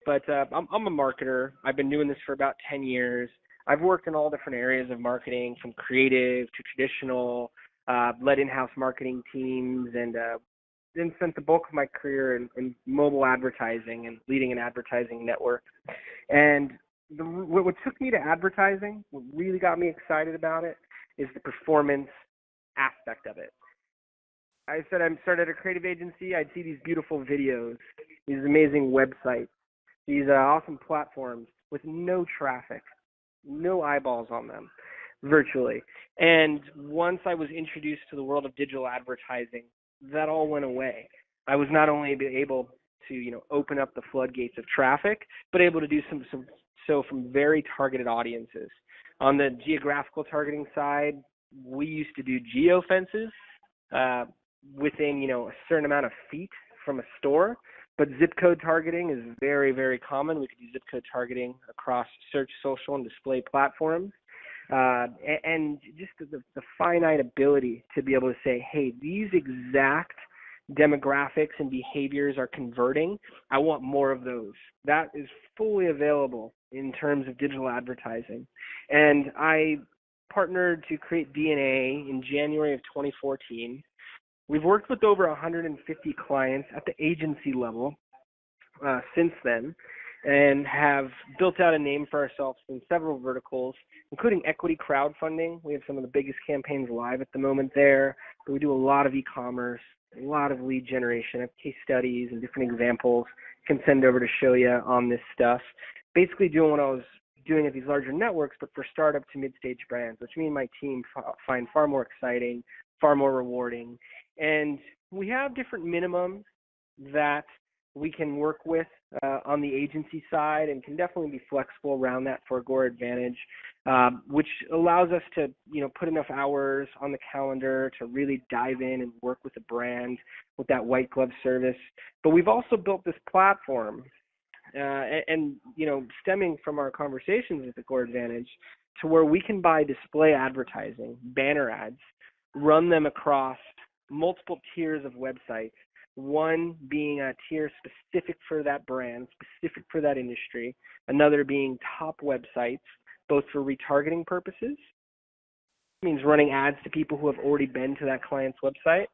but I'm a marketer. I've been doing this for about 10 years. I've worked in all different areas of marketing, from creative to traditional, led in-house marketing teams, and then spent the bulk of my career in mobile advertising and leading an advertising network. And what took me to advertising, what really got me excited about it, is the performance aspect of it. I said I started a creative agency. I'd see these beautiful videos, these amazing websites, these awesome platforms with no traffic, no eyeballs on them, virtually. And once I was introduced to the world of digital advertising, that all went away. I was not only able to, open up the floodgates of traffic, but able to do so from very targeted audiences. On the geographical targeting side, we used to do geofences within, a certain amount of feet from a store. But zip code targeting is very, very common. We could do zip code targeting across search, social, and display platforms. And just the finite ability to be able to say, hey, these exact demographics and behaviors are converting. I want more of those. That is fully available in terms of digital advertising. And I partnered to create DNA in January of 2014. We've worked with over 150 clients at the agency level since then, and have built out a name for ourselves in several verticals, including equity crowdfunding. We have some of the biggest campaigns live at the moment there, but we do a lot of e-commerce, a lot of lead generation, of case studies and different examples. Can send over to show you on this stuff. Basically doing what I was doing at these larger networks, but for startup to mid-stage brands, which me and my team find far more exciting, far more rewarding. And we have different minimums that we can work with on the agency side, and can definitely be flexible around that for Agora Advantage, which allows us to, put enough hours on the calendar to really dive in and work with a brand with that white glove service. But we've also built this platform, and stemming from our conversations with Agora Advantage, to where we can buy display advertising, banner ads, run them across multiple tiers of websites. One being a tier specific for that brand, specific for that industry. Another being top websites, both for retargeting purposes. It means running ads to people who have already been to that client's website,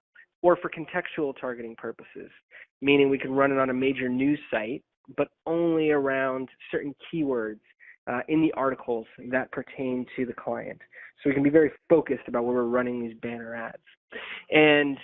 or for contextual targeting purposes, meaning we can run it on a major news site, but only around certain keywords in the articles that pertain to the client. So we can be very focused about where we're running these banner ads. And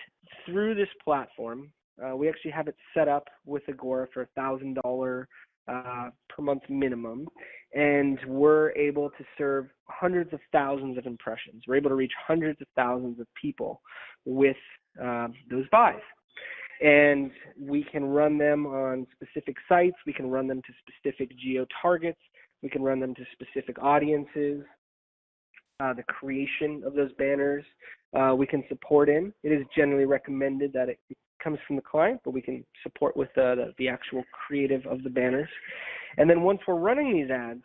through this platform, we actually have it set up with Agora for $1,000 per month minimum, and we're able to serve hundreds of thousands of impressions. We're able to reach hundreds of thousands of people with those buys. And we can run them on specific sites. We can run them to specific geo-targets. We can run them to specific audiences. The creation of those banners we can support in. It is generally recommended that it comes from the client, but we can support with the actual creative of the banners. And then once we're running these ads,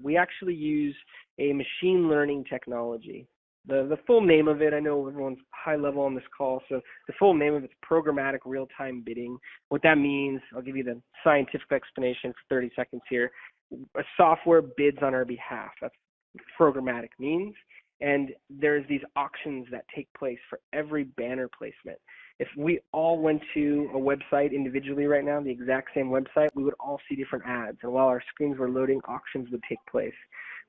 we actually use a machine learning technology. The full name of it, I know everyone's high level on this call, so the full name of it's programmatic real-time bidding. What that means, I'll give you the scientific explanation for 30 seconds here. A software bids on our behalf. That's what programmatic means. And there's these auctions that take place for every banner placement. If we all went to a website individually right now, the exact same website, we would all see different ads. And while our screens were loading, auctions would take place.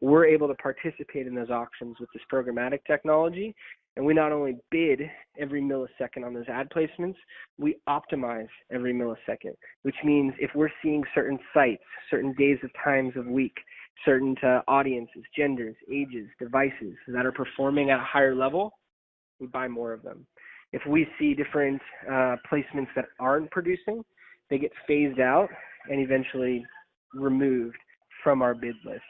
We're able to participate in those auctions with this programmatic technology. And we not only bid every millisecond on those ad placements, we optimize every millisecond, which means if we're seeing certain sites, certain days of times of week, certain audiences, genders, ages, devices that are performing at a higher level, we buy more of them. If we see different placements that aren't producing, they get phased out and eventually removed from our bid list.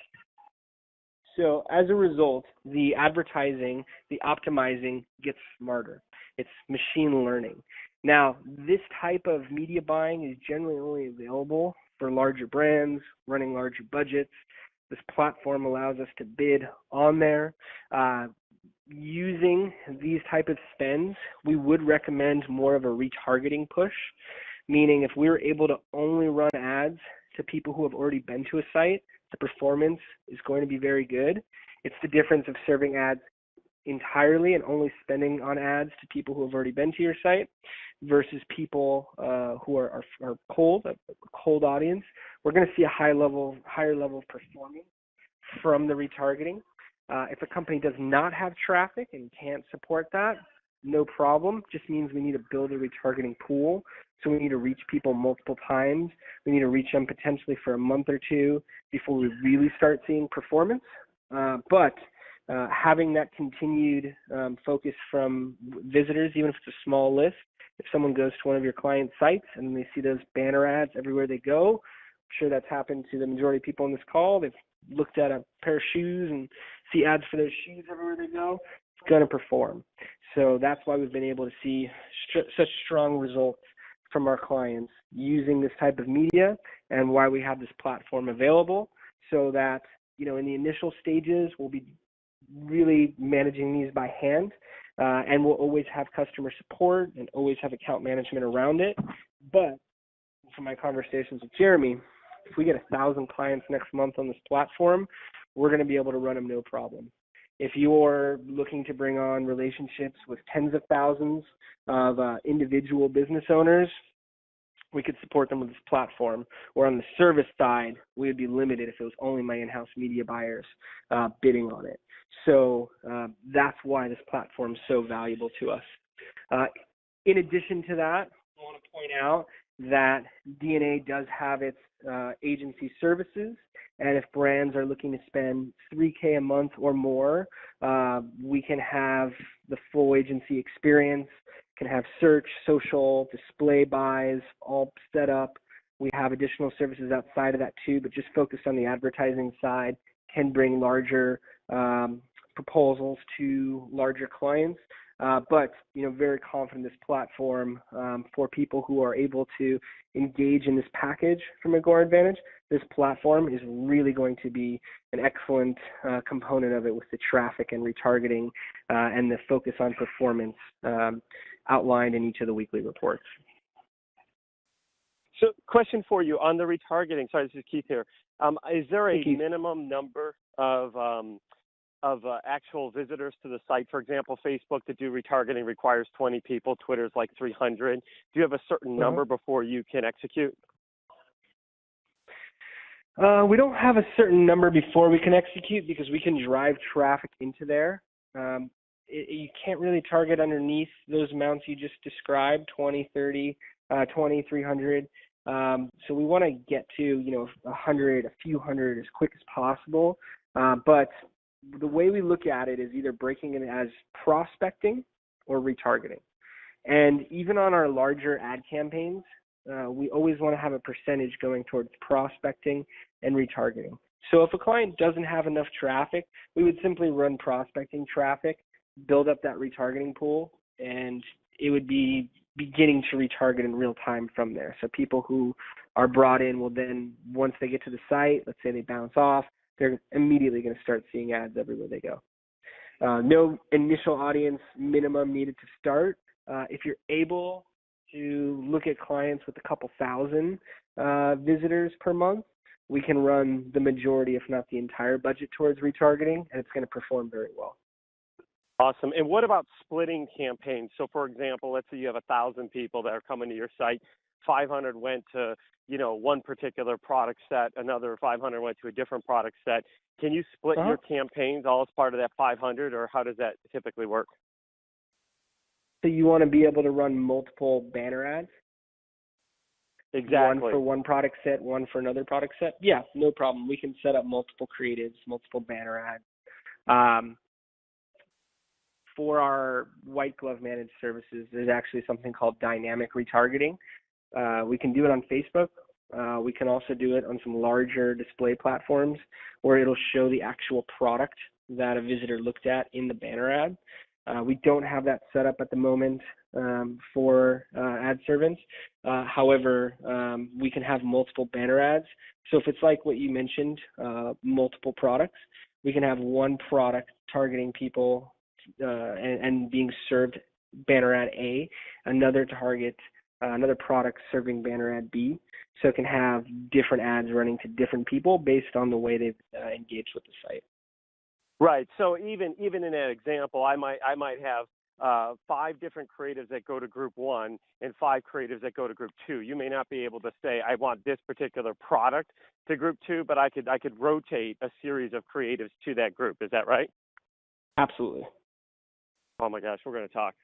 So as a result, the advertising, the optimizing gets smarter. It's machine learning. Now, this type of media buying is generally only available for larger brands running larger budgets. This platform allows us to bid on there. Using these type of spends, we would recommend more of a retargeting push, meaning if we were able to only run ads to people who have already been to a site, the performance is going to be very good. It's the difference of serving ads entirely and only spending on ads to people who have already been to your site versus people who are cold, a cold audience. We're going to see a higher level of performance from the retargeting. If a company does not have traffic and can't support that, no problem. Just means we need to build a retargeting pool. So we need to reach people multiple times. We need to reach them potentially for a month or two before we really start seeing performance. But having that continued focus from visitors, even if it's a small list, if someone goes to one of your client sites and they see those banner ads everywhere they go, I'm sure that's happened to the majority of people on this call. They've looked at a pair of shoes and see ads for those shoes everywhere they go. It's going to perform. So that's why we've been able to see such strong results from our clients using this type of media, and why we have this platform available, so that, in the initial stages, we'll be really managing these by hand, and we'll always have customer support and always have account management around it. But from my conversations with Jeremy, if we get 1,000 clients next month on this platform, we're going to be able to run them no problem. If you're looking to bring on relationships with tens of thousands of individual business owners, we could support them with this platform. Or on the service side, we would be limited if it was only my in-house media buyers bidding on it. So that's why this platform is so valuable to us. In addition to that, I want to point out that DNA does have its agency services, and if brands are looking to spend $3K a month or more, we can have the full agency experience, can have search, social, display buys all set up. We have additional services outside of that too, but just focused on the advertising side, can bring larger proposals to larger clients. But very confident this platform for people who are able to engage in this package from Agora Advantage. This platform is really going to be an excellent component of it, with the traffic and retargeting and the focus on performance outlined in each of the weekly reports. So, question for you on the retargeting. Sorry, this is Keith here. Is there a minimum number of actual visitors to the site? For example, Facebook, to do retargeting requires 20 people. Twitter's like 300. Do you have a certain number before you can execute? We don't have a certain number before we can execute, because we can drive traffic into there. You can't really target underneath those amounts you just described, 20, 30, 20, 300. So we want to get to, 100, a few hundred as quick as possible. But the way we look at it is either breaking it as prospecting or retargeting. And even on our larger ad campaigns, we always want to have a percentage going towards prospecting and retargeting. So if a client doesn't have enough traffic, we would simply run prospecting traffic, build up that retargeting pool, and it would be beginning to retarget in real time from there. So people who are brought in will then, once they get to the site, let's say they bounce off, they're immediately going to start seeing ads everywhere they go. No initial audience minimum needed to start. If you're able to look at clients with a couple thousand visitors per month, we can run the majority, if not the entire budget, towards retargeting, and it's going to perform very well. Awesome. And what about splitting campaigns? So, for example, let's say you have 1,000 people that are coming to your site. 500 went to, one particular product set. Another 500 went to a different product set. Can you split your campaigns all as part of that 500, or how does that typically work? So you want to be able to run multiple banner ads? Exactly. One for one product set, one for another product set? Yeah, no problem. We can set up multiple creatives, multiple banner ads. For our white glove managed services, there's actually something called dynamic retargeting. We can do it on Facebook. We can also do it on some larger display platforms where it'll show the actual product that a visitor looked at in the banner ad. We don't have that set up at the moment for ad servants. However, we can have multiple banner ads. So if it's like what you mentioned, multiple products, we can have one product targeting people and being served banner ad A, another target another product serving banner ad B. So it can have different ads running to different people based on the way they've engaged with the site. Right. So even in that example, I might have 5 different creatives that go to group 1 and 5 creatives that go to group 2. You may not be able to say I want this particular product to group 2, but I could rotate a series of creatives to that group. Is that right? Absolutely. Oh my gosh, we're going to talk.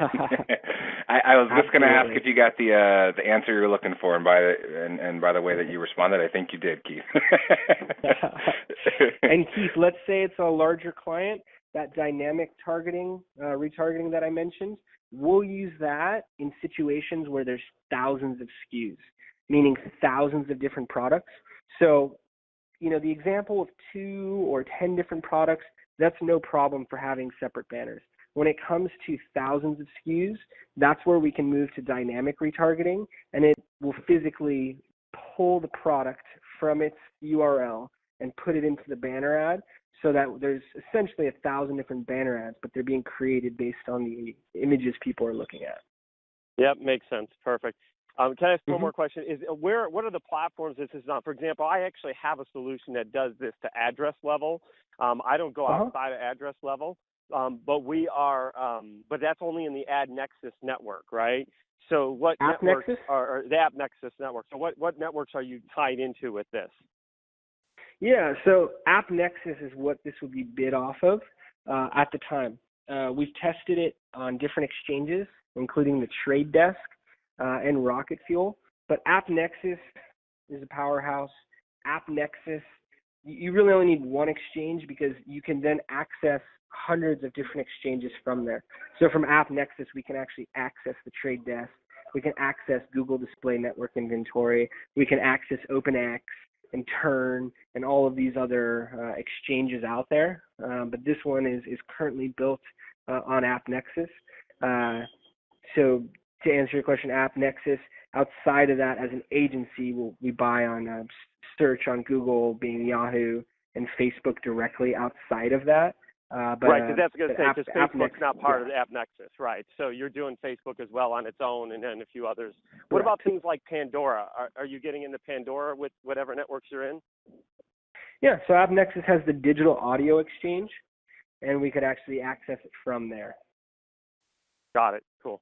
I was just going to ask if you got the answer you were looking for, and by the way that you responded, I think you did, Keith. And Keith, let's say it's a larger client, that dynamic targeting, retargeting that I mentioned, we'll use that in situations where there's thousands of SKUs, meaning thousands of different products. So, the example of 2 or 10 different products, that's no problem for having separate banners. When it comes to thousands of SKUs, that's where we can move to dynamic retargeting, and it will physically pull the product from its URL and put it into the banner ad, so that there's essentially 1,000 different banner ads, but they're being created based on the images people are looking at. Yep, makes sense. Perfect. Can I ask one more question? What are the platforms this is on? For example, I actually have a solution that does this to address level. I don't go outside of address level. But but that's only in the AdNexus network, right? So what networks are the AppNexus network? So what networks are you tied into with this? Yeah, so AppNexus is what this would be bid off of at the time. We've tested it on different exchanges, including the Trade Desk and Rocket Fuel. But AppNexus is a powerhouse. AppNexus, you really only need one exchange because you can then access hundreds of different exchanges from there. So from AppNexus, we can actually access the Trade Desk. We can access Google Display Network inventory. We can access OpenX and Turn and all of these other exchanges out there. But this one is currently built on AppNexus. So to answer your question, AppNexus, outside of that, as an agency, we buy on search on Google, being Yahoo, and Facebook directly outside of that. Right, because that's going to say, because Facebook's not part of the AppNexus, right? So you're doing Facebook as well on its own, and then a few others. What about things like Pandora? Are you getting into Pandora with whatever networks you're in? Yeah, so AppNexus has the digital audio exchange, and we could actually access it from there. Got it. Cool.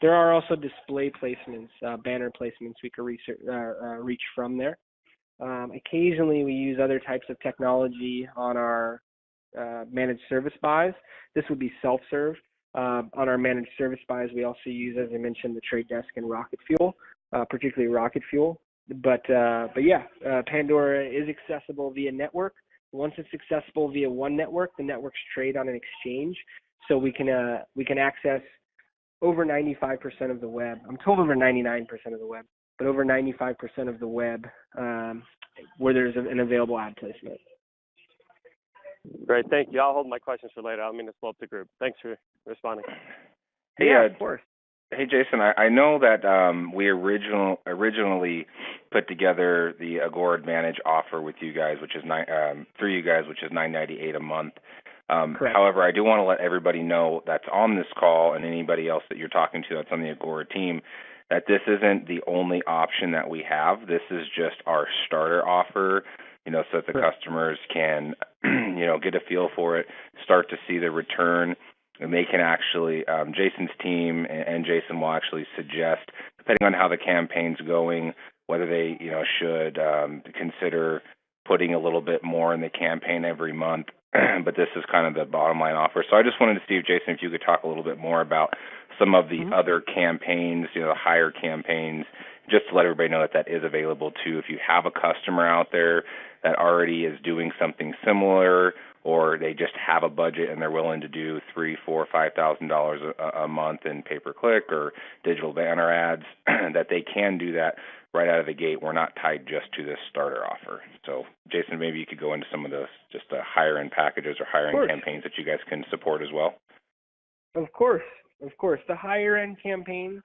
There are also display placements, banner placements we could reach from there. Occasionally, we use other types of technology on our managed service buys. This would be self-serve. On our managed service buys, we also use, as I mentioned, the Trade Desk and Rocket Fuel, particularly Rocket Fuel. But yeah, Pandora is accessible via network. Once it's accessible via one network, the networks trade on an exchange, so we can access over 95% of the web. I'm told over 99% of the web, but over 95% of the web where there's an available ad placement. Great, thank you. I'll hold my questions for later. I don't mean to slow up the group. Thanks for responding. Hey, yeah, of course. Hey, Jason, I know that we originally put together the Agora Advantage offer with you guys, which is through you guys, which is $9.98 a month. However, I do want to let everybody know that's on this call and anybody else that you're talking to that's on the Agora team that this isn't the only option that we have. This is just our starter offer, so that the customers can, get a feel for it, start to see the return, and they can actually, Jason's team and Jason will actually suggest, depending on how the campaign's going, whether they, should consider putting a little bit more in the campaign every month. But this is kind of the bottom line offer. So I just wanted to see, Jason, if you could talk a little bit more about some of the other campaigns, the higher campaigns, just to let everybody know that is available too. If you have a customer out there that already is doing something similar, or they just have a budget and they're willing to do $3,000, $4,000, $5,000 a month in pay-per-click or digital banner ads, that they can do that right out of the gate. We're not tied just to this starter offer. So, Jason, maybe you could go into some of those just the higher-end packages or higher-end campaigns that you guys can support as well. Of course. The higher-end campaigns,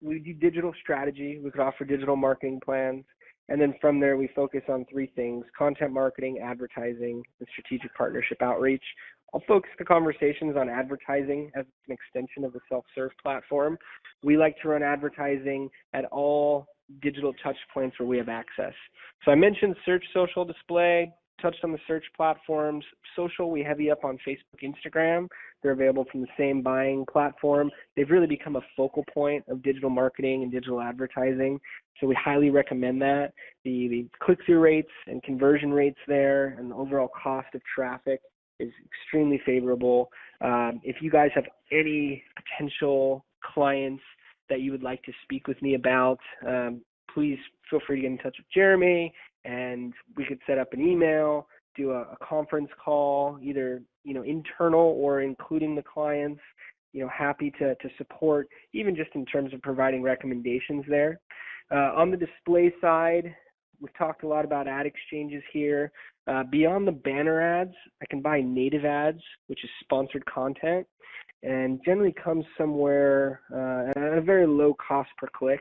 we do digital strategy. We could offer digital marketing plans. And then from there, we focus on three things: content marketing, advertising, and strategic partnership outreach. I'll focus the conversations on advertising as an extension of the self-serve platform. We like to run advertising at all digital touch points where we have access. So I mentioned search, social, display, touched on the search platforms. Social, we heavy up on Facebook, Instagram. They're available from the same buying platform. They've really become a focal point of digital marketing and digital advertising. So we highly recommend that. The click-through rates and conversion rates there and the overall cost of traffic is extremely favorable. If you guys have any potential clients that you would like to speak with me about, please feel free to get in touch with Jeremy, and we could set up an email, do a conference call, either internal or including the clients. Happy to support, even just in terms of providing recommendations there. On the display side, we've talked a lot about ad exchanges here. Beyond the banner ads, I can buy native ads, which is sponsored content, and generally comes somewhere at a very low cost per click.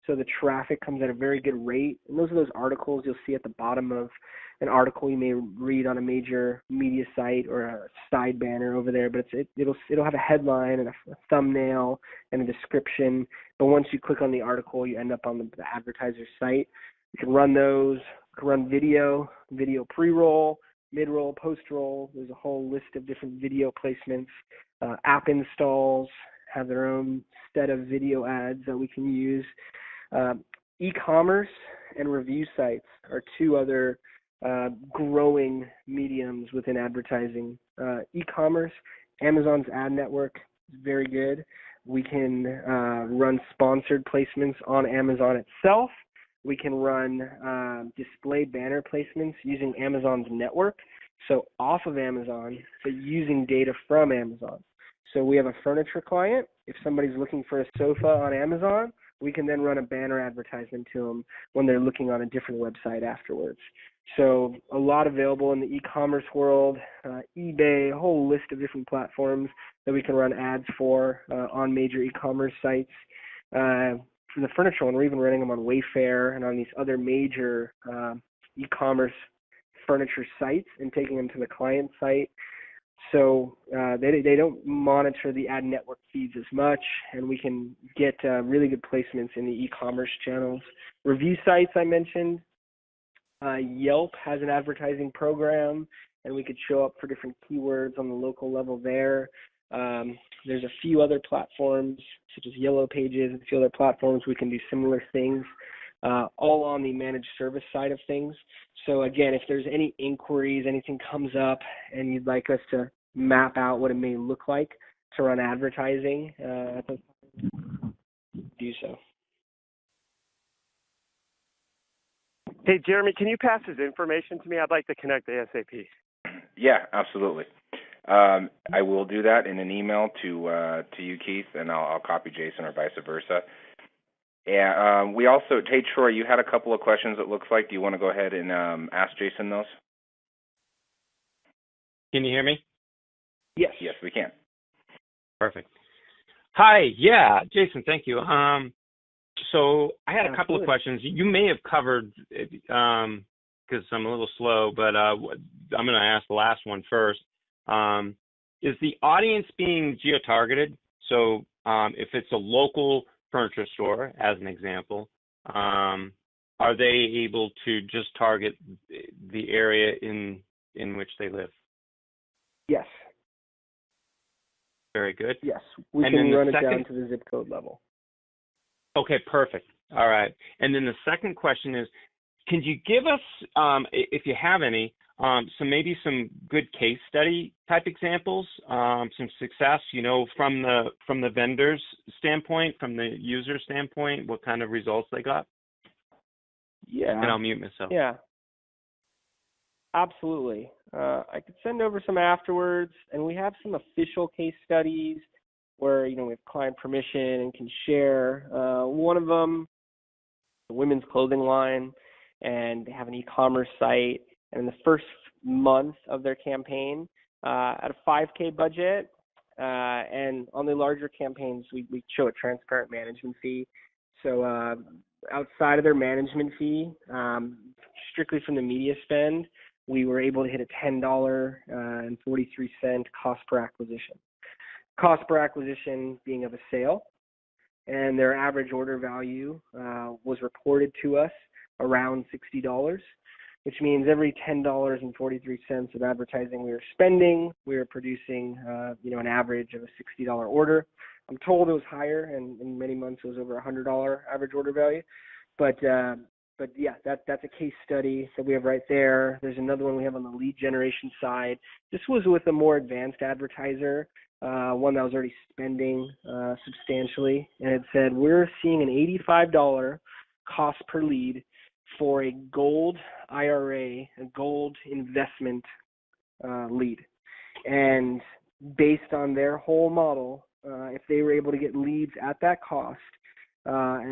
So the traffic comes at a very good rate. And those are those articles you'll see at the bottom of an article you may read on a major media site or a side banner over there. But it'll have a headline and a thumbnail and a description. But once you click on the article, you end up on the advertiser's site. You can run those. You can run video pre-roll, mid-roll, post-roll. There's a whole list of different video placements. App installs have their own set of video ads that we can use. E-commerce and review sites are two other growing mediums within advertising. E-commerce, Amazon's ad network is very good. We can run sponsored placements on Amazon itself. We can run display banner placements using Amazon's network, so off of Amazon, but using data from Amazon. So we have a furniture client. If somebody's looking for a sofa on Amazon, we can then run a banner advertisement to them when they're looking on a different website afterwards. So a lot available in the e-commerce world, eBay, a whole list of different platforms that we can run ads for on major e-commerce sites. For the furniture one, we're even running them on Wayfair and on these other major e-commerce furniture sites and taking them to the client site. So they don't monitor the ad network feeds as much, and we can get really good placements in the e-commerce channels. Review sites I mentioned. Yelp has an advertising program, and we could show up for different keywords on the local level there. There's a few other platforms, such as Yellow Pages and a few other platforms we can do similar things, all on the managed service side of things. So again, if there's any inquiries, anything comes up, and you'd like us to map out what it may look like to run advertising, do so. Hey, Jeremy, can you pass his information to me? I'd like to connect ASAP. Yeah, absolutely. I will do that in an email to you, Keith, and I'll copy Jason or vice versa. And we also, hey, Troy, you had a couple of questions, it looks like. Do you want to go ahead and ask Jason those? Can you hear me? Yes. Yes, we can. Perfect. Hi. Yeah, Jason, thank you. So I had a couple of questions. You may have covered it because I'm a little slow, but I'm going to ask the last one first. Is the audience being geo-targeted? So if it's a local furniture store, as an example, are they able to just target the area in which they live? Yes. Very good. Yes, we can run it down to the zip code level. Okay, perfect. All right. And then the second question is, can you give us, if you have any, maybe some good case study type examples, some success, from the vendor's standpoint, from the user standpoint, what kind of results they got? Yeah. And I'll mute myself. Yeah. Absolutely. I could send over some afterwards, and we have some official case studies where, we have client permission and can share. One of them, the women's clothing line, and they have an e-commerce site. And in the first month of their campaign, at a $5K budget, and on the larger campaigns, we show a transparent management fee. So outside of their management fee, strictly from the media spend, we were able to hit a $10.43 cost per acquisition. Cost per acquisition being of a sale, and their average order value was reported to us around $60, which means every $10.43 of advertising we were spending, we were producing, an average of a $60 order. I'm told it was higher, and in many months it was over $100 average order value. But yeah, that's a case study that we have right there. There's another one we have on the lead generation side. This was with a more advanced advertiser, one that was already spending substantially, and it said we're seeing an $85 cost per lead for a gold IRA, a gold investment lead. And based on their whole model, if they were able to get leads at that cost,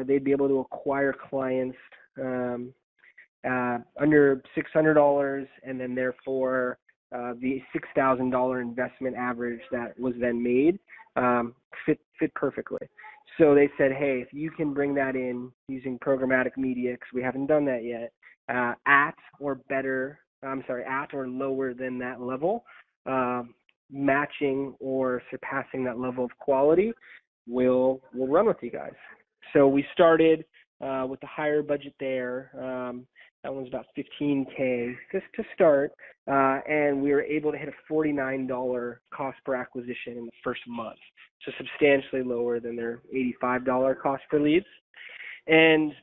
they'd be able to acquire clients under $600, and then therefore the $6,000 investment average that was then made fit perfectly. So they said, hey, if you can bring that in using programmatic media, because we haven't done that yet, at or lower than that level, matching or surpassing that level of quality, we'll run with you guys. So we started with the higher budget there. That one was about $15K just to start, and we were able to hit a $49 cost per acquisition in the first month, so substantially lower than their $85 cost per leads. And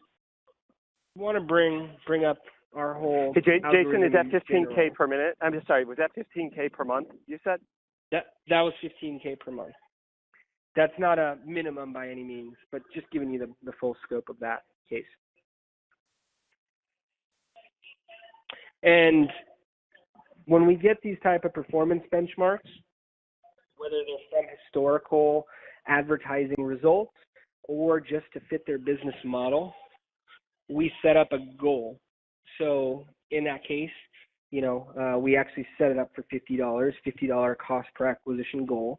I want to bring up our whole. Hey, Jason, is that $15K per minute? I'm just sorry. Was that $15K per month? You said that was $15K per month. That's not a minimum by any means, but just giving you the full scope of that case. And when we get these type of performance benchmarks, whether they're from historical advertising results or just to fit their business model, we set up a goal. So in that case, we actually set it up for $50 cost per acquisition goal.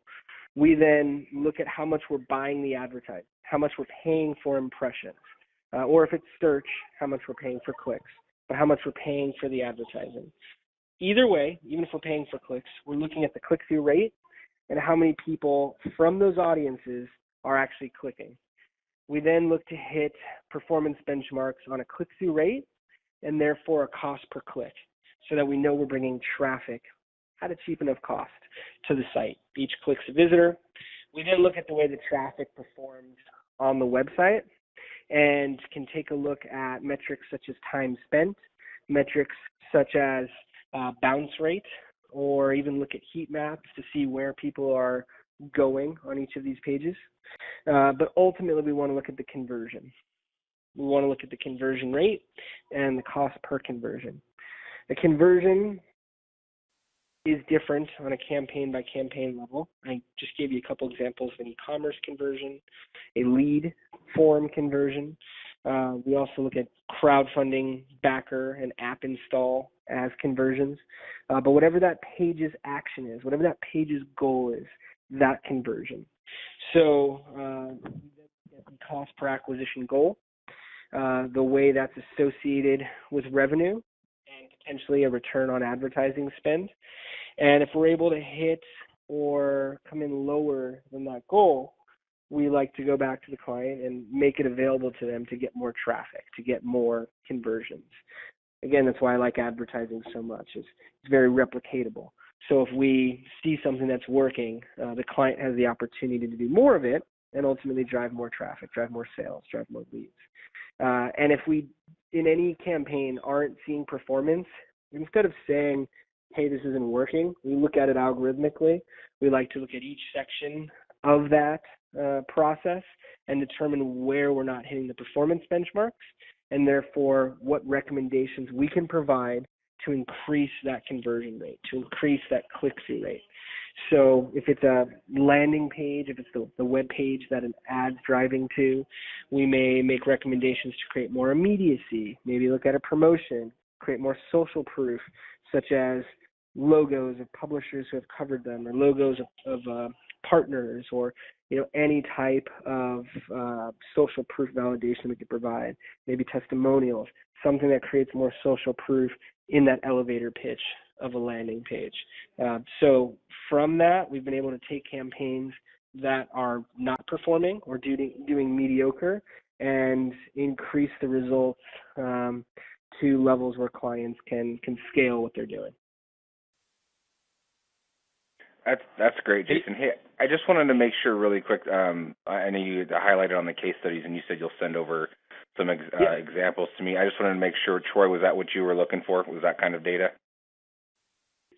We then look at how much we're buying the advertising, how much we're paying for impressions, or if it's search, how much we're paying for clicks, but how much we're paying for the advertising. Either way, even if we're paying for clicks, we're looking at the click-through rate and how many people from those audiences are actually clicking. We then look to hit performance benchmarks on a click-through rate and therefore a cost per click, so that we know we're bringing traffic at a cheap enough cost to the site. Each click's a visitor. We then look at the way the traffic performs on the website and can take a look at metrics such as time spent, metrics such as bounce rate, or even look at heat maps to see where people are going on each of these pages. But ultimately, we want to look at the conversion. We want to look at the conversion rate and the cost per conversion. The conversion is different on a campaign-by-campaign level. I just gave you a couple examples of an e-commerce conversion, a lead form conversion. We also look at crowdfunding, backer, and app install as conversions. But whatever that page's action is, whatever that page's goal is, that conversion. So the cost per acquisition goal, the way that's associated with revenue, and potentially a return on advertising spend. And if we're able to hit or come in lower than that goal, we like to go back to the client and make it available to them to get more traffic, to get more conversions. Again, that's why I like advertising so much. It's very replicatable. So if we see something that's working, the client has the opportunity to do more of it and ultimately drive more traffic, drive more sales, drive more leads. And if we, in any campaign, aren't seeing performance, instead of saying, hey, this isn't working, we look at it algorithmically. We like to look at each section of that process and determine where we're not hitting the performance benchmarks, and therefore what recommendations we can provide to increase that conversion rate, to increase that click-through rate. So if it's a landing page, if it's the web page that an ad's driving to, we may make recommendations to create more immediacy, maybe look at a promotion, create more social proof, such as logos of publishers who have covered them, or logos of partners or any type of social proof validation we could provide, maybe testimonials, something that creates more social proof in that elevator pitch of a landing page. So from that, we've been able to take campaigns that are not performing or doing mediocre and increase the results to levels where clients can scale what they're doing. That's great, Jason. Hey, I just wanted to make sure really quick. I know you highlighted on the case studies, and you said you'll send over some examples to me. I just wanted to make sure, Troy, was that what you were looking for? Was that kind of data?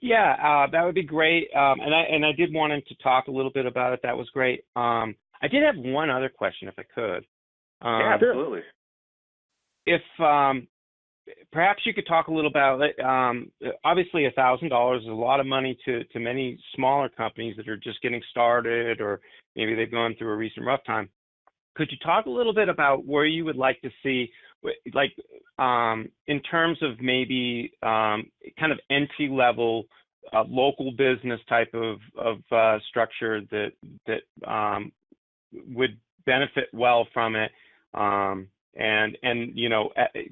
Yeah, that would be great. And I did want him to talk a little bit about it. That was great. I did have one other question, if I could. Yeah, absolutely. If perhaps you could talk a little about it. Obviously, $1,000 is a lot of money to many smaller companies that are just getting started, or maybe they've gone through a recent rough time. Could you talk a little bit about where you would like to see, like in terms of maybe kind of entry level local business type of structure that would benefit well from it? And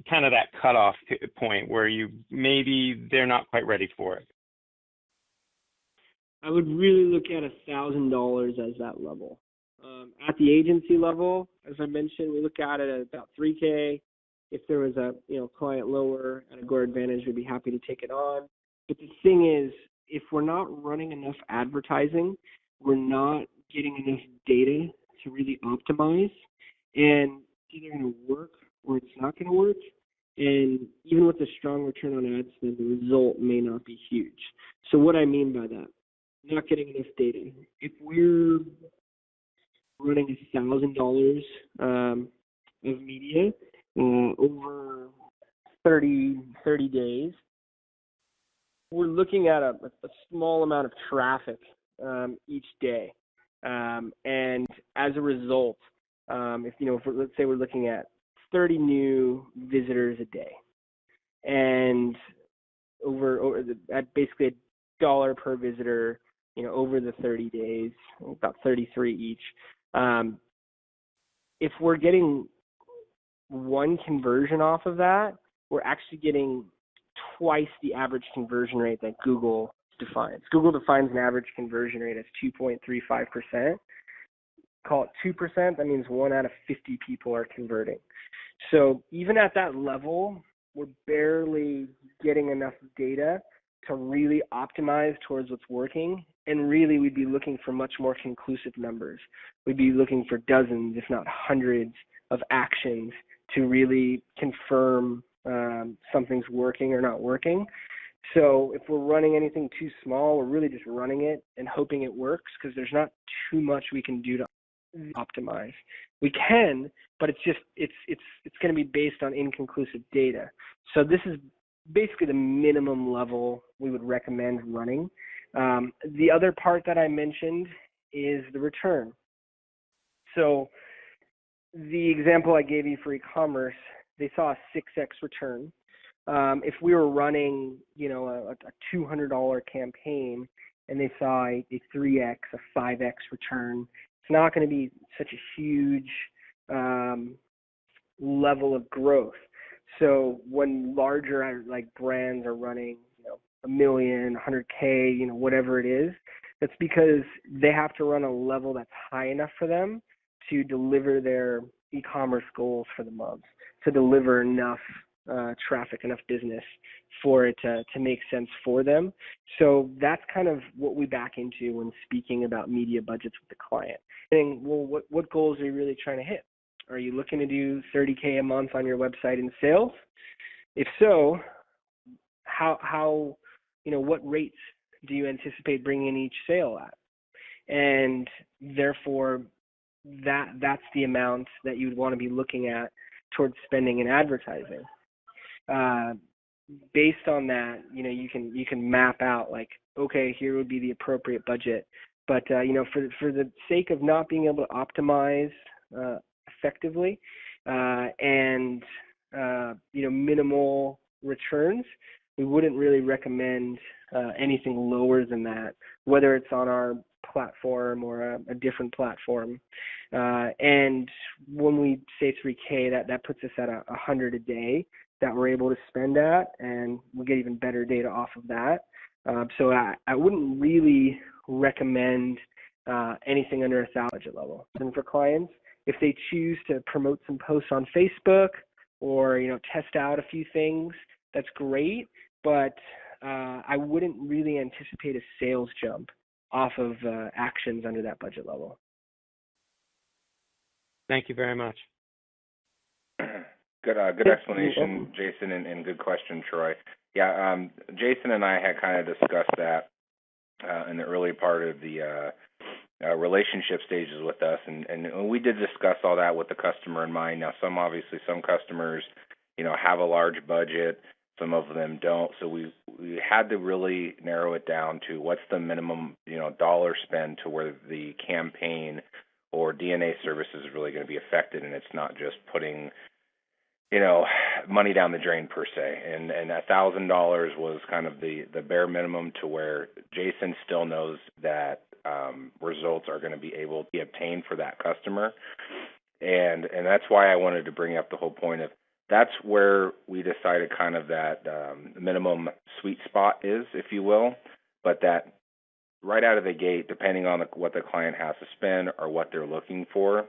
kind of that cutoff point where they're not quite ready for it. I would really look at $1,000 as that level. At the agency level, as I mentioned, we look at it at about $3,000. If there was a client lower at Agora Advantage, we'd be happy to take it on. But the thing is, if we're not running enough advertising, we're not getting enough data to really optimize, and it's either going to work or it's not going to work. And even with a strong return on ad spend, the result may not be huge. So what I mean by that, not getting enough data. If we're running $1,000 of media over 30 days, we're looking at a small amount of traffic each day. And as a result, let's say we're looking at 30 new visitors a day, and at basically $1 per visitor, over the 30 days, about 33 each. If we're getting one conversion off of that, we're actually getting twice the average conversion rate that Google defines. Google defines an average conversion rate as 2.35%. Call it 2%, that means 1 out of 50 people are converting. So even at that level, we're barely getting enough data to really optimize towards what's working. And really, we'd be looking for much more conclusive numbers. We'd be looking for dozens, if not hundreds, of actions to really confirm something's working or not working. So if we're running anything too small, we're really just running it and hoping it works, because there's not too much we can do to optimize. We can, but it's going to be based on inconclusive data. So this is basically the minimum level we would recommend running. The other part that I mentioned is the return. So the example I gave you for e-commerce, they saw a 6x return. If we were running, a $200 campaign and they saw a 3x, a 5x return, it's not going to be such a huge level of growth. So when larger brands are running, $1 million, $100K, whatever it is, that's because they have to run a level that's high enough for them to deliver their e-commerce goals for the month, to deliver enough traffic, enough business for it to make sense for them. So that's kind of what we back into when speaking about media budgets with the client. And well, what goals are you really trying to hit? Are you looking to do $30K a month on your website in sales? If so, how what rates do you anticipate bringing in each sale at? And therefore, that's the amount that you would want to be looking at towards spending in advertising. Based on that, you can map out okay, here would be the appropriate budget. But for the sake of not being able to optimize effectively and minimal returns, we wouldn't really recommend anything lower than that, whether it's on our platform or a different platform. And when we say 3K, that puts us at 100 a day that we're able to spend at, and we get even better data off of that. So I wouldn't really recommend anything under $1,000 budget level. And for clients, if they choose to promote some posts on Facebook or test out a few things, that's great. But I wouldn't really anticipate a sales jump off of actions under that budget level. Thank you very much. Good explanation, Jason, and good question, Troy. Yeah, Jason and I had kind of discussed that in the early part of the relationship stages with us, and we did discuss all that with the customer in mind. Now, some customers, have a large budget, some of them don't. So we had to really narrow it down to what's the minimum, dollar spend to where the campaign or DNA service is really going to be affected, and it's not just putting money down the drain per se. And $1,000 was kind of the bare minimum to where Jason still knows that results are going to be able to be obtained for that customer. And that's why I wanted to bring up the whole point of that's where we decided kind of that minimum sweet spot is, if you will, but that right out of the gate, depending on what the client has to spend or what they're looking for,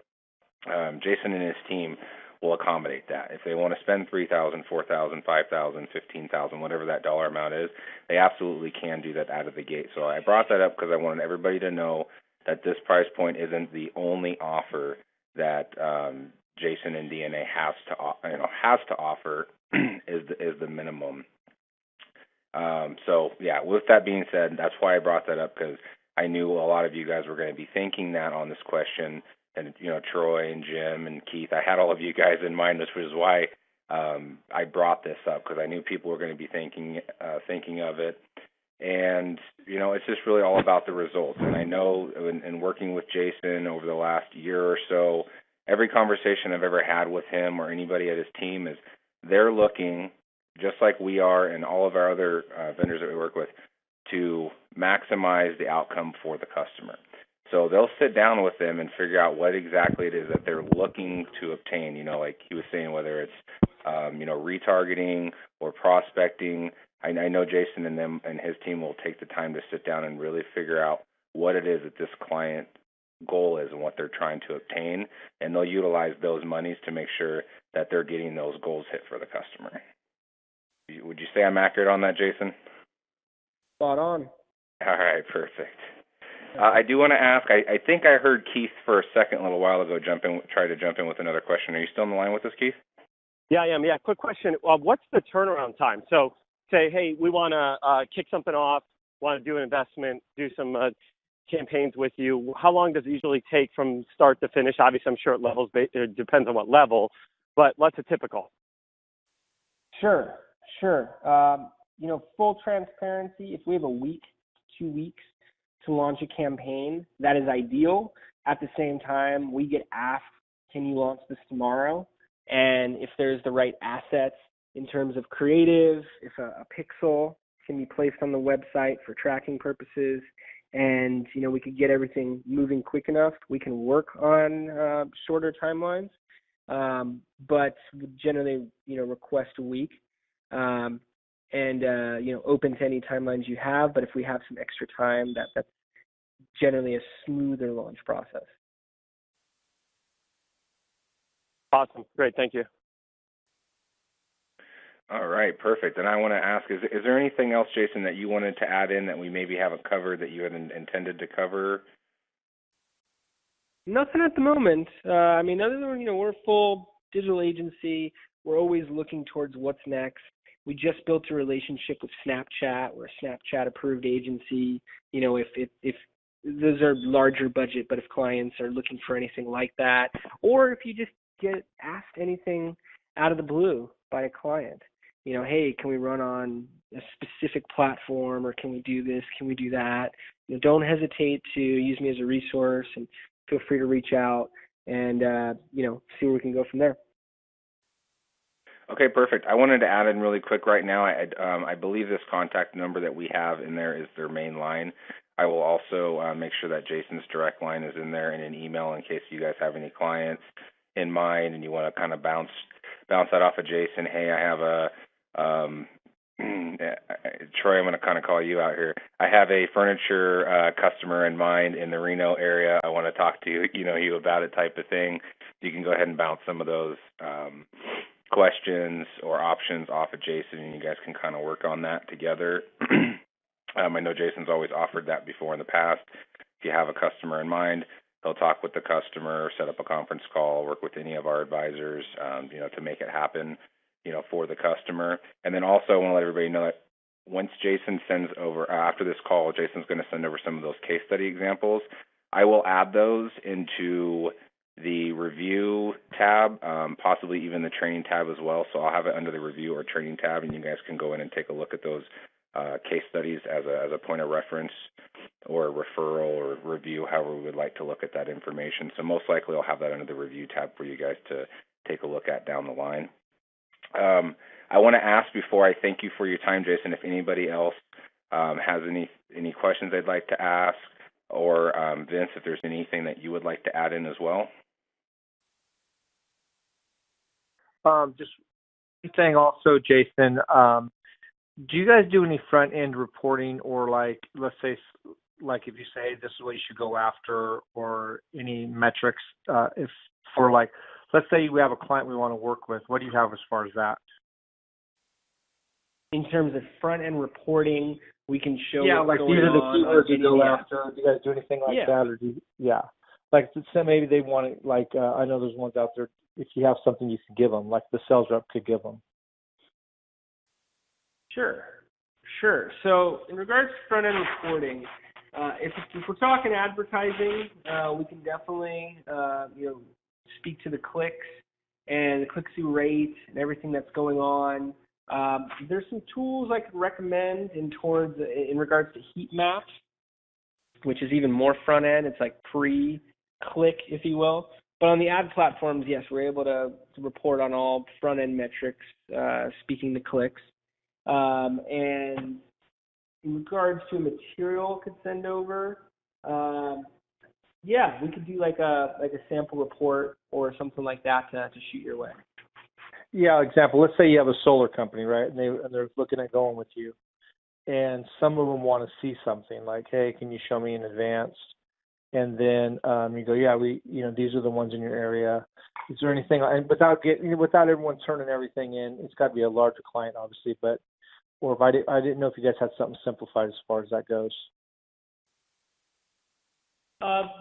Jason and his team will accommodate that. If they want to spend $3,000, $4,000, $5,000, $15,000, whatever that dollar amount is, they absolutely can do that out of the gate. So I brought that up because I wanted everybody to know that this price point isn't the only offer that Jason and DNA has to offer is the minimum. So yeah, with that being said, that's why I brought that up, because I knew a lot of you guys were going to be thinking that on this question. And, Troy and Jim and Keith, I had all of you guys in mind, which was why I brought this up, because I knew people were going to be thinking of it. And, it's just really all about the results. And I know in working with Jason over the last year or so, every conversation I've ever had with him or anybody at his team is they're looking, just like we are and all of our other vendors that we work with, to maximize the outcome for the customer. So they'll sit down with them and figure out what exactly it is that they're looking to obtain. Like he was saying, whether it's, retargeting or prospecting. I know Jason and his team will take the time to sit down and really figure out what it is that this client goal is and what they're trying to obtain, and they'll utilize those monies to make sure that they're getting those goals hit for the customer. Would you say I'm accurate on that, Jason? Spot on. All right, perfect. I do want to ask, I think I heard Keith for a second a little while ago try to jump in with another question. Are you still on the line with us, Keith? Yeah, I am. Yeah, quick question. What's the turnaround time? So say, hey, we want to kick something off, want to do an investment, do some campaigns with you. How long does it usually take from start to finish? Obviously, I'm sure it depends on what level, but what's a typical? Sure. Full transparency, if we have a week, 2 weeks to launch a campaign, that is ideal. At the same time, we get asked, can you launch this tomorrow? And if there's the right assets in terms of creative, if a pixel can be placed on the website for tracking purposes, and, we could get everything moving quick enough, we can work on shorter timelines. But generally, request a week. And open to any timelines you have. But if we have some extra time, that's generally a smoother launch process. Awesome. Great. Thank you. All right, perfect. And I want to ask, is there anything else, Jason, that you wanted to add in that we maybe haven't covered that you had intended to cover? Nothing at the moment. Other than, we're a full digital agency. We're always looking towards what's next. We just built a relationship with Snapchat. We're a Snapchat-approved agency. If those are larger budget, but if clients are looking for anything like that, or if you just get asked anything out of the blue by a client, hey, can we run on a specific platform, or can we do this? Can we do that? Don't hesitate to use me as a resource, and feel free to reach out and see where we can go from there. Okay, perfect. I wanted to add in really quick right now. I believe this contact number that we have in there is their main line. I will also make sure that Jason's direct line is in there in an email in case you guys have any clients in mind and you want to kind of bounce that off of Jason. Hey, I have a Troy, I'm going to kind of call you out here. I have a furniture customer in mind in the Reno area. I want to talk to you about it, type of thing. You can go ahead and bounce some of those questions or options off of Jason, and you guys can kind of work on that together. I know Jason's always offered that before in the past. If you have a customer in mind, he'll talk with the customer, set up a conference call, work with any of our advisors, to make it happen, for the customer. And then also I want to let everybody know that once Jason sends over, after this call, Jason's going to send over some of those case study examples. I will add those into the review tab, possibly even the training tab as well. So I'll have it under the review or training tab, and you guys can go in and take a look at those case studies as a point of reference or a referral or review, however we would like to look at that information. So most likely I'll have that under the review tab for you guys to take a look at down the line. I want to ask before I thank you for your time, Jason, if anybody else has any questions they'd like to ask, or Vince, if there's anything that you would like to add in as well. Just one thing also, Jason, do you guys do any front-end reporting, or let's say, if you say this is what you should go after, or any metrics, let's say we have a client we want to work with, what do you have as far as that? In terms of front-end reporting, we can show these are the keywords you go after. Do you guys do anything like that? Or so maybe they want it, I know there's ones out there, if you have something you can give them, like the sales rep could give them. Sure. So in regards to front-end reporting, if we're talking advertising, we can definitely, speak to the clicks and the click-through rate and everything that's going on. There's some tools I could recommend in regards to heat maps, which is even more front-end. It's like pre-click, if you will. But on the ad platforms, yes, we're able to report on all front-end metrics, speaking to clicks. And in regards to a material I could send over, we could do like a sample report or something like that to shoot your way. Yeah, example. Let's say you have a solar company, right? And they're looking at going with you, and some of them want to see something like, hey, can you show me in advance? And then you go, these are the ones in your area. Is there anything? And without everyone turning everything in, it's got to be a larger client, obviously. Or if I didn't know if you guys had something simplified as far as that goes.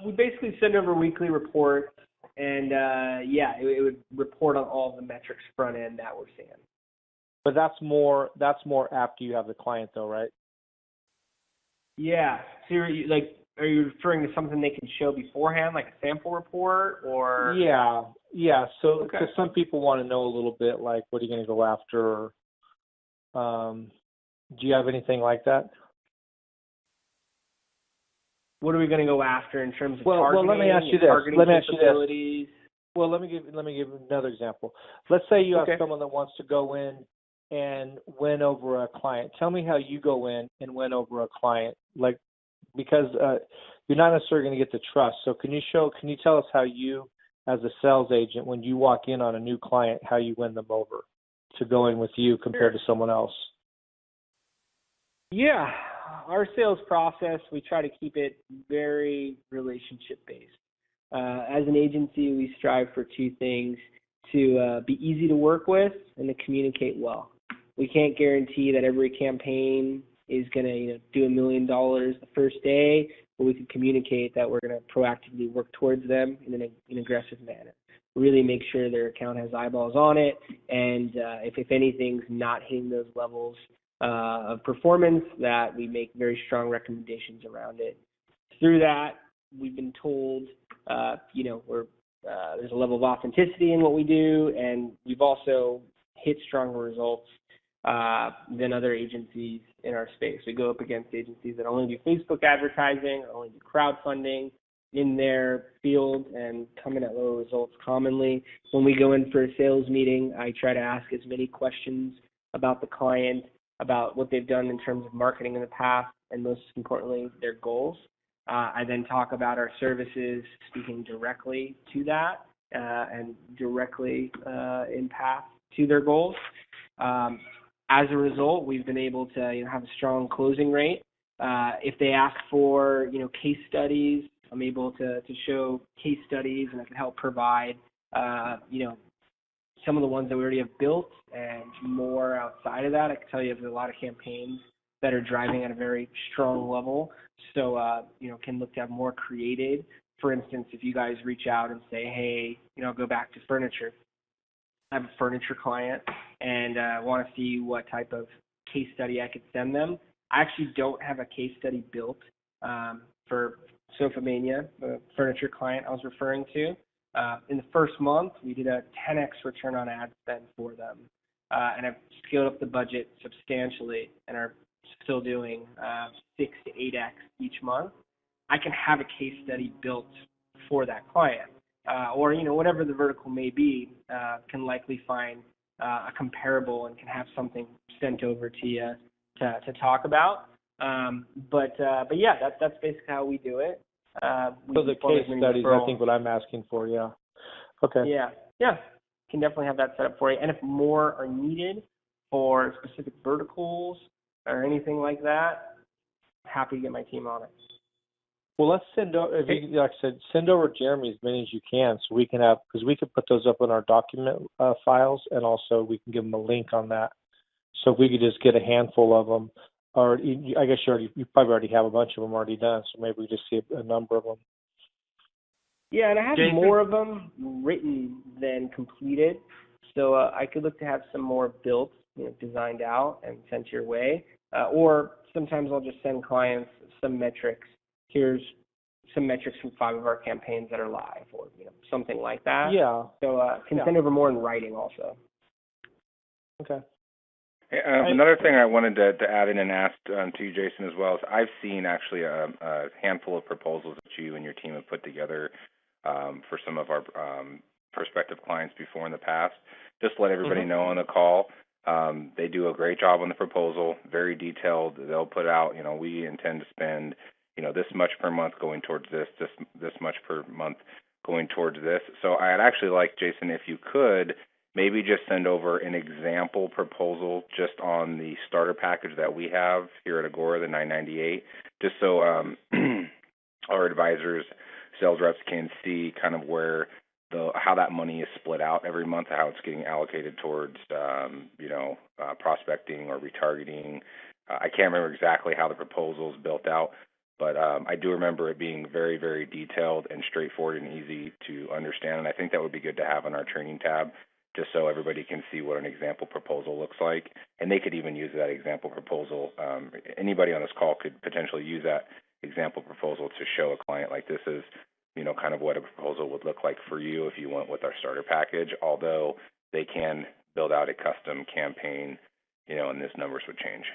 We basically send over weekly reports, and it would report on all the metrics front end that we're seeing. But that's more after you have the client, though, right? Yeah. So are you referring to something they can show beforehand, like a sample report, or? Yeah. So because some people want to know a little bit, like, what are you going to go after? Do you have anything like that? What are we going to go after in terms of targeting? Well, let me ask you this. Well, let me give another example. Let's say you have someone that wants to go in and win over a client. Tell me how you go in and win over a client, because you're not necessarily going to get the trust. So can you tell us how you, as a sales agent, when you walk in on a new client, how you win them over to go in with you compared to someone else? Yeah. Our sales process, we try to keep it very relationship-based. As an agency, we strive for two things: to be easy to work with and to communicate well. We can't guarantee that every campaign is going to do $1 million the first day, but we can communicate that we're going to proactively work towards them in an aggressive manner. Really make sure their account has eyeballs on it, and if anything's not hitting those levels of performance, that we make very strong recommendations around it. Through that, we've been told, there's a level of authenticity in what we do, and we've also hit stronger results than other agencies in our space. We go up against agencies that only do Facebook advertising, or only do crowdfunding, in their field and come in at lower results commonly. When we go in for a sales meeting, I try to ask as many questions about the client, about what they've done in terms of marketing in the past, and most importantly, their goals. I then talk about our services, speaking directly to that and directly in path to their goals. As a result, we've been able to have a strong closing rate. If they ask for case studies, I'm able to show case studies, and I can help provide some of the ones that we already have built and more outside of that. I can tell you there's a lot of campaigns that are driving at a very strong level. So, can look to have more created. For instance, if you guys reach out and say, hey, go back to furniture. I have a furniture client and want to see what type of case study I could send them. I actually don't have a case study built for Sofa Mania, the furniture client I was referring to. In the first month, we did a 10x return on ad spend for them. And I've scaled up the budget substantially and are still doing 6 to 8x each month. I can have a case study built for that client. Or, whatever the vertical may be, can likely find a comparable and can have something sent over to you to talk about. But yeah, that's basically how we do it. So the case studies, I think what I'm asking for, yeah. Okay. Yeah. Can definitely have that set up for you. And if more are needed for specific verticals or anything like that, happy to get my team on it. Well, let's send over, like I said, send over Jeremy as many as you can so we can have, because we could put those up in our document files, and also we can give them a link on that. So if we could just get a handful of them, or I guess you probably already have a bunch of them already done, so maybe we just see a number of them. Yeah, and I have more of them written than completed, so I could look to have some more built, designed out and sent your way. Or sometimes I'll just send clients some metrics. Here's some metrics from 5 of our campaigns that are live, or something like that. Yeah. So can send over more in writing also. Okay. Another thing I wanted to add in and ask to you, Jason, as well, is I've seen actually a handful of proposals that you and your team have put together for some of our prospective clients before in the past. Just to let everybody know on the call, they do a great job on the proposal, very detailed. They'll put out, we intend to spend, this much per month going towards this much per month going towards this. So I'd actually like, Jason, if you could, maybe just send over an example proposal just on the starter package that we have here at Agora, the $998, just so our advisors, sales reps can see kind of where how that money is split out every month, how it's getting allocated towards prospecting or retargeting. I can't remember exactly how the proposal is built out, but I do remember it being very, very detailed and straightforward and easy to understand, and I think that would be good to have on our training tab, just so everybody can see what an example proposal looks like. And they could even use that example proposal. Anybody on this call could potentially use that example proposal to show a client like this is, kind of what a proposal would look like for you if you went with our starter package, although they can build out a custom campaign, and these numbers would change.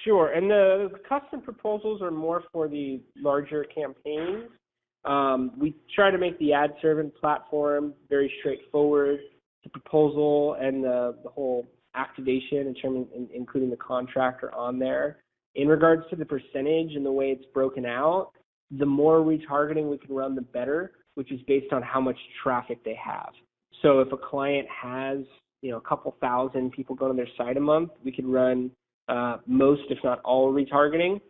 Sure. And the custom proposals are more for the larger campaigns. We try to make the ad servant platform very straightforward. The proposal and the whole activation in terms of including the contractor on there. In regards to the percentage and the way it's broken out, the more retargeting we can run, the better, which is based on how much traffic they have. So if a client has, a couple thousand people go to their site a month, we could run most, if not all, retargeting,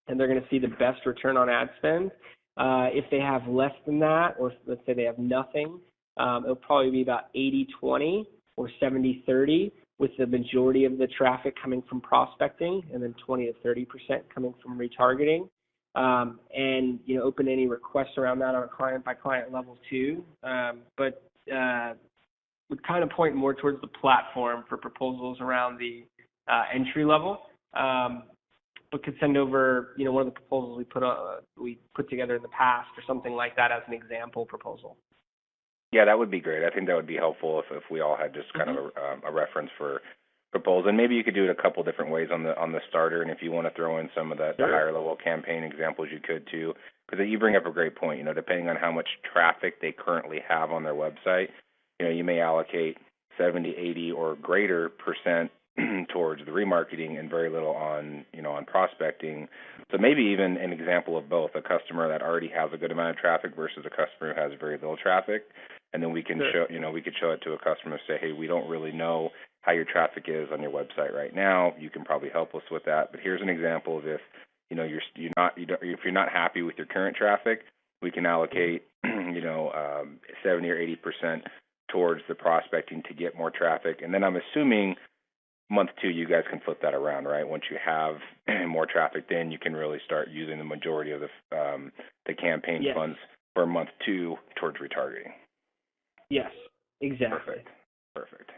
and they're going to see the best return on ad spend. If they have less than that, or let's say they have nothing, it'll probably be about 80-20 or 70-30, with the majority of the traffic coming from prospecting and then 20 to 30% coming from retargeting. And, open any requests around that on a client-by-client level too. But would kind of point more towards the platform for proposals around the entry level. But could send over, one of the proposals we put together in the past or something like that as an example proposal. Yeah, that would be great. I think that would be helpful if we all had just kind of a reference for proposal. And maybe you could do it a couple different ways on the starter. And if you want to throw in some of the higher level campaign examples, you could too. Because you bring up a great point. Depending on how much traffic they currently have on their website, you may allocate 70, 80, or greater percent towards the remarketing and very little on prospecting. So maybe even an example of both: a customer that already has a good amount of traffic versus a customer who has very little traffic. And then we can show it to a customer and say, hey, we don't really know how your traffic is on your website right now. You can probably help us with that. But here's an example of if if you're not happy with your current traffic, we can allocate 70 or 80% towards the prospecting to get more traffic. And then I'm assuming month 2 you guys can flip that around, right? Once you have more traffic, then you can really start using the majority of the campaign funds for month 2 towards retargeting. Yes, exactly. Perfect.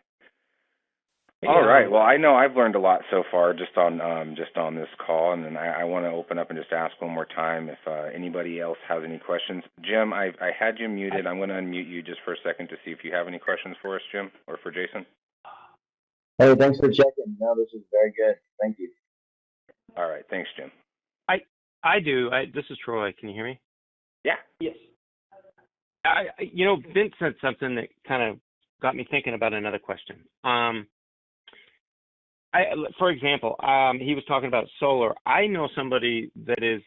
All right. Well, I know I've learned a lot so far just on this call, and then I want to open up and just ask one more time if anybody else has any questions. Jim, I had you muted. I'm going to unmute you just for a second to see if you have any questions for us, Jim, or for Jason. Hey, thanks for checking. No, this is very good. Thank you. All right. Thanks, Jim. I do. This is Troy. Can you hear me? Yeah. Yes. Vince said something that kind of got me thinking about another question. For example, he was talking about solar. I know somebody that is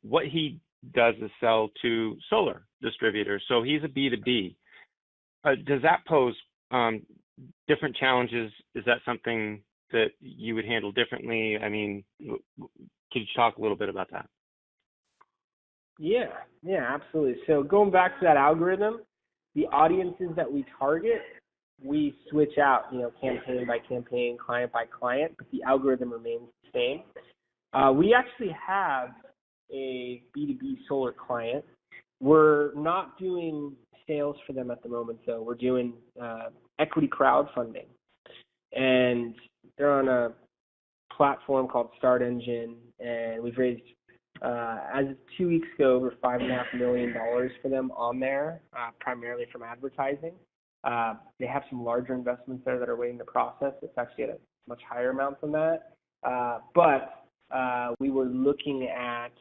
what he does is sell to solar distributors. So he's a B2B. Does that pose different challenges? Is that something that you would handle differently? I mean, could you talk a little bit about that? Yeah, absolutely. So going back to that algorithm, the audiences that we target, we switch out, campaign by campaign, client by client, but the algorithm remains the same. We actually have a B2B solar client. We're not doing sales for them at the moment, though. We're doing equity crowdfunding. And they're on a platform called Start Engine, and we've raised, as of 2 weeks ago, over $5.5 million for them on there, primarily from advertising. They have some larger investments there that are waiting to process. It's actually at a much higher amount than that. But we were looking at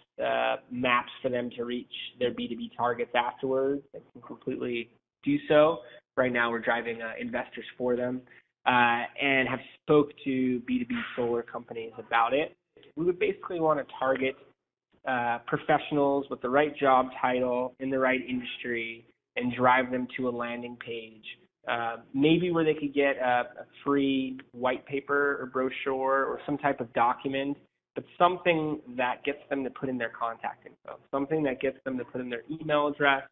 maps for them to reach their B2B targets afterwards. They can completely do so. Right now we're driving investors for them and have spoke to B2B solar companies about it. We would basically want to target professionals with the right job title in the right industry and drive them to a landing page, maybe where they could get a free white paper or brochure or some type of document, but something that gets them to put in their contact info, something that gets them to put in their email address,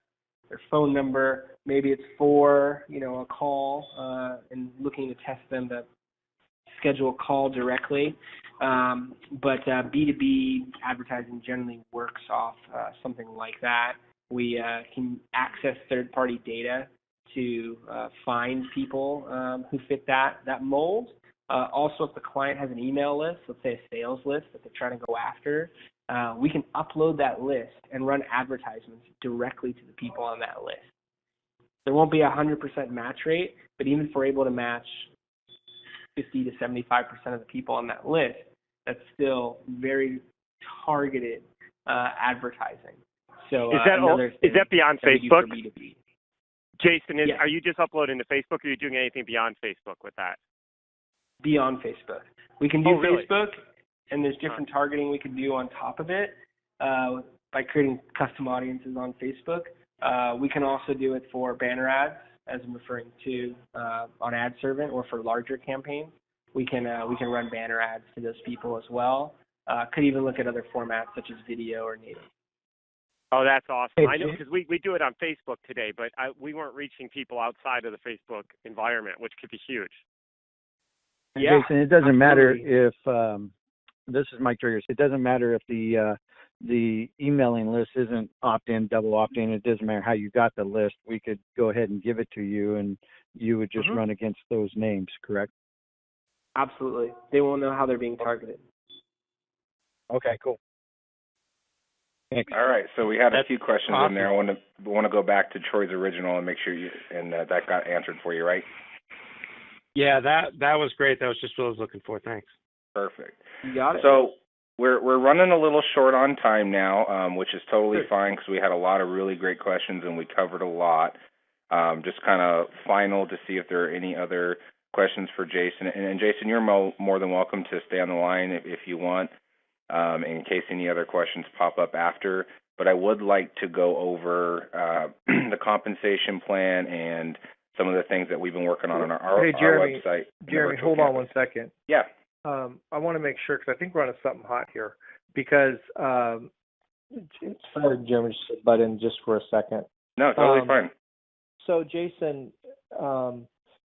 their phone number. Maybe it's for, a call and looking to test them to schedule a call directly. But B2B advertising generally works off something like that. We can access third-party data to find people who fit that mold. Also, if the client has an email list, let's say a sales list that they're trying to go after, we can upload that list and run advertisements directly to the people on that list. There won't be a 100% match rate, but even if we're able to match 50 to 75% of the people on that list, that's still very targeted advertising. So is that beyond Facebook? Jason, yes. Are you just uploading to Facebook, or are you doing anything beyond Facebook with that? Beyond Facebook. We can do really? Facebook, and there's different targeting we can do on top of it by creating custom audiences on Facebook. We can also do it for banner ads, as I'm referring to on Ad Servant, or for larger campaigns. We can run banner ads to those people as well. Could even look at other formats such as video or native. Oh, that's awesome. I know, because we do it on Facebook today, but we weren't reaching people outside of the Facebook environment, which could be huge. Yeah, Jason, it doesn't matter if this is Mike Triggers. It doesn't matter if the emailing list isn't opt-in, double opt-in. It doesn't matter how you got the list. We could go ahead and give it to you, and you would just run against those names, correct? Absolutely. They won't know how they're being targeted. Okay, cool. Thanks. All right, so we had a few questions in there. I want to go back to Troy's original and make sure that got answered for you, right? Yeah, that was great. That was just what I was looking for. Thanks. Perfect. You got it. So we're running a little short on time now, which is totally fine because we had a lot of really great questions and we covered a lot. Just kind of final to see if there are any other questions for Jason. And Jason, you're more than welcome to stay on the line if you want, in case any other questions pop up after. But I would like to go over the compensation plan and some of the things that we've been working on our Jeremy, website. Jeremy, hold on 1 second. Yeah. I want to make sure because I think we're on something hot here. Because sorry, Jeremy, just butt in just for a second. No, totally fine. So, Jason,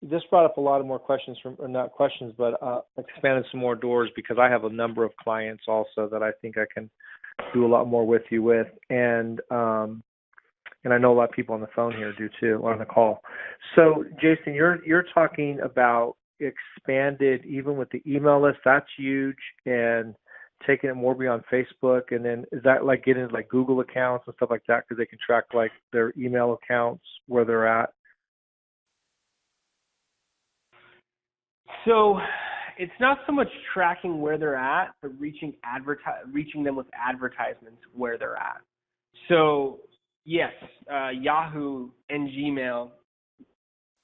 this brought up a lot of more questions or not questions, but expanded some more doors because I have a number of clients also that I think I can do a lot more with you with, and I know a lot of people on the phone here do too, on the call. So, Jason, you're talking about expanded even with the email list. That's huge, and taking it more beyond Facebook. And then is that like getting like Google accounts and stuff like that because they can track like their email accounts where they're at? So it's not so much tracking where they're at, but reaching them with advertisements where they're at. So yes, Yahoo and Gmail,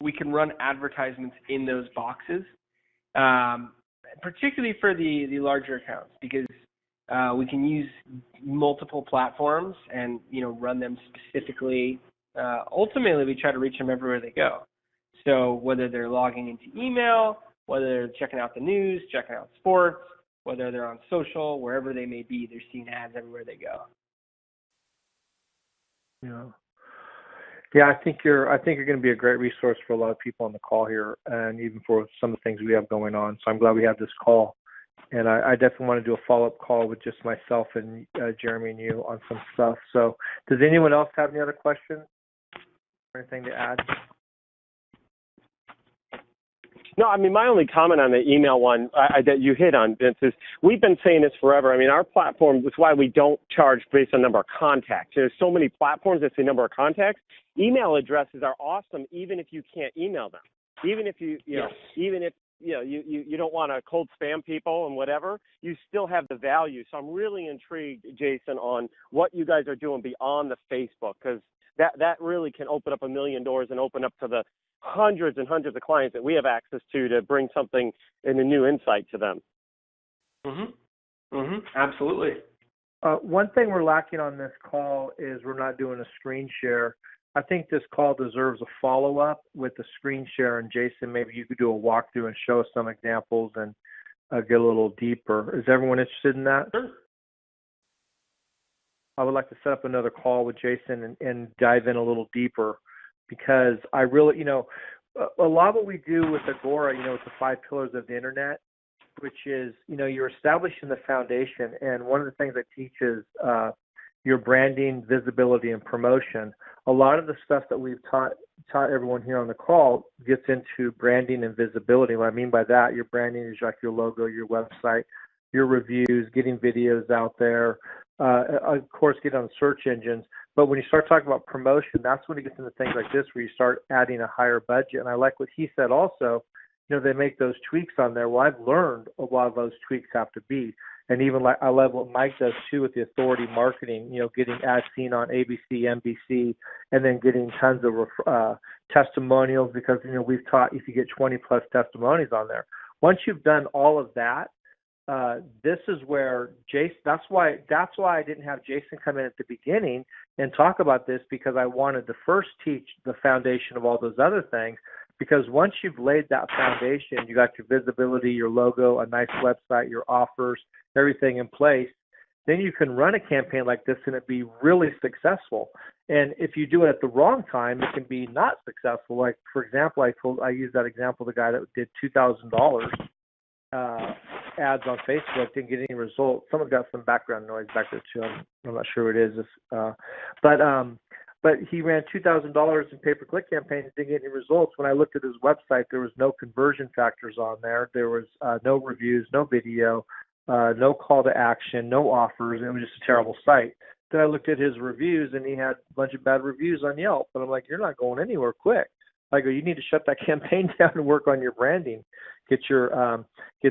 we can run advertisements in those boxes, particularly for the larger accounts, because we can use multiple platforms and run them specifically. Ultimately, we try to reach them everywhere they go. So whether they're logging into email, whether they're checking out the news, checking out sports, whether they're on social, wherever they may be, they're seeing ads everywhere they go. Yeah, I think you're going to be a great resource for a lot of people on the call here, and even for some of the things we have going on. So I'm glad we have this call, and I definitely want to do a follow-up call with just myself and Jeremy and you on some stuff. So does anyone else have any other questions or anything to add? No, I mean, my only comment on the email one that you hit on, Vince, is we've been saying this forever. I mean, our platform, that's why we don't charge based on number of contacts. There's so many platforms that say number of contacts. Email addresses are awesome even if you can't email them. Even if you don't want to cold spam people and whatever, you still have the value. So I'm really intrigued, Jason, on what you guys are doing beyond the Facebook, because that really can open up a million doors and open up to the hundreds and hundreds of clients that we have access to bring something and a new insight to them. Absolutely. One thing we're lacking on this call is we're not doing a screen share. I think this call deserves a follow-up with the screen share. And Jason, maybe you could do a walkthrough and show us some examples and get a little deeper. Is everyone interested in that? Sure. I would like to set up another call with Jason and dive in a little deeper, because I really, a lot of what we do with Agora, with the 5 pillars of the internet, which is, you're establishing the foundation. And one of the things that teaches your branding, visibility, and promotion. A lot of the stuff that we've taught everyone here on the call gets into branding and visibility. What I mean by that, your branding is like your logo, your website, your reviews, getting videos out there, of course, get on search engines. But when you start talking about promotion, that's when it gets into things like this, where you start adding a higher budget. And I like what he said also, they make those tweaks on there. Well, I've learned a lot of those tweaks have to be. And even like I love what Mike does too with the authority marketing, getting ads seen on ABC, NBC, and then getting tons of testimonials, because, we've taught if you get 20 plus testimonies on there. Once you've done all of that, this is where Jason, that's why I didn't have Jason come in at the beginning and talk about this, because I wanted to first teach the foundation of all those other things. Because once you've laid that foundation, you got your visibility, your logo, a nice website, your offers, everything in place, then you can run a campaign like this and it be really successful. And if you do it at the wrong time, it can be not successful. Like, for example, I used that example, the guy that did $2,000 ads on Facebook, didn't get any results. Someone got some background noise back there too. I'm not sure who it is. But he ran $2,000 in pay-per-click campaigns, didn't get any results. When I looked at his website, there was no conversion factors on there. There was no reviews, no video, no call to action, no offers. It was just a terrible site. Then I looked at his reviews, and he had a bunch of bad reviews on Yelp. And I'm like, you're not going anywhere quick. I go, you need to shut that campaign down and work on your branding, get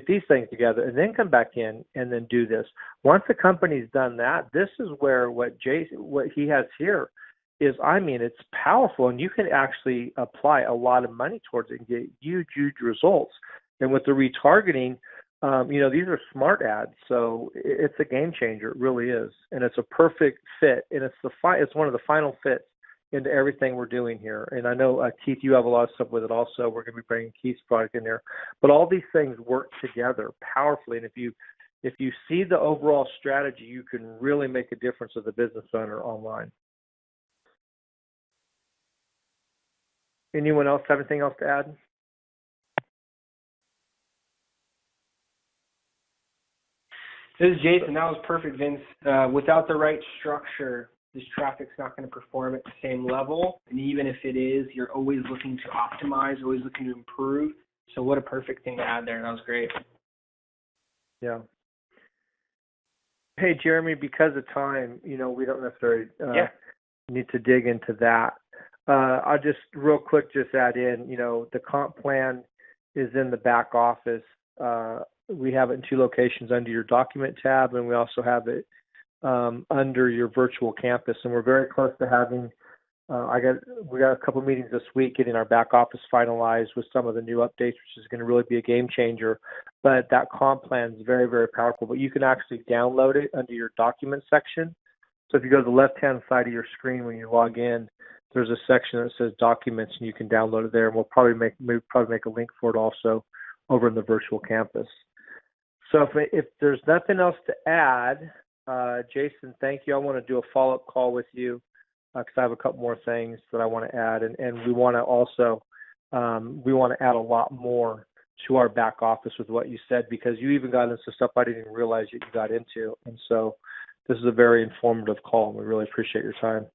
these things together, and then come back in and then do this. Once the company's done that, this is where what he has here is, I mean, it's powerful, and you can actually apply a lot of money towards it and get huge results. And with the retargeting, these are smart ads, so it's a game changer. It really is, and it's a perfect fit, and it's one of the final fits into everything we're doing here. And I know, Keith, you have a lot of stuff with it also. We're going to be bringing Keith's product in there, but all these things work together powerfully. And if you see the overall strategy, you can really make a difference as a business owner online. Anyone else have anything else to add? This is Jason. That was perfect, Vince. Without the right structure, this traffic's not going to perform at the same level. And even if it is, you're always looking to optimize, always looking to improve. So what a perfect thing to add there. That was great. Yeah. Hey, Jeremy, because of time, we don't necessarily need to dig into that. I'll just real quick just add in, the comp plan is in the back office. We have it in 2 locations under your document tab, and we also have it under your virtual campus. And we're very close to having, we got a couple meetings this week getting our back office finalized with some of the new updates, which is going to really be a game changer. But that comp plan is very, very powerful. But you can actually download it under your document section. So if you go to the left-hand side of your screen when you log in, there's a section that says documents, and you can download it there. And we'll probably make a link for it also over in the virtual campus. So if there's nothing else to add, Jason, thank you. I want to do a follow-up call with you because I have a couple more things that I want to add, and we want to also add a lot more to our back office with what you said, because you even got into stuff I didn't even realize that you got into, and so this is a very informative call, and we really appreciate your time.